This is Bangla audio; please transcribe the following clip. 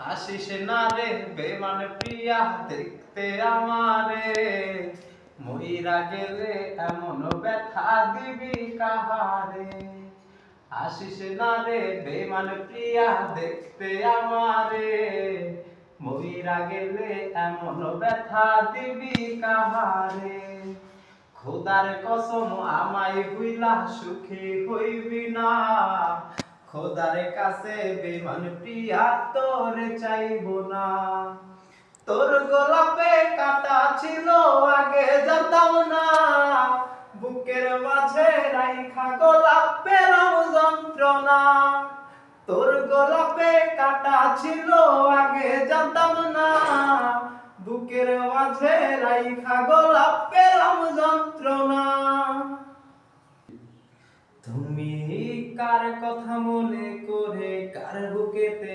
আসিস না রে বেমান প্রিয়া দেখতে আমারে, মইরা গেলে এমন ব্যথা দিবি কাহারে। আসিস না রে বেমান প্রিয়া দেখতে আমারে, মইরা গেলে এমন ব্যথা দিবি কাহারে। খোদার কসম আমায় ভুইলা সুখী হইবি না, খোদার কাছে বেমান প্রিয়া তোর চাইব না। তোর গোলাপে কাটা ছিল আগে জানতাম না, বুকের মাঝে রাইখা গোলাপ পেলাম যন্ত্রণা। তোর গোলাপে কাটা ছিল আগে জানতাম না, বুকের মাঝে রাইখা গোলাপ পেলাম যন্ত্রণা। তুমি কার কথা মনে করে কার বুকেতে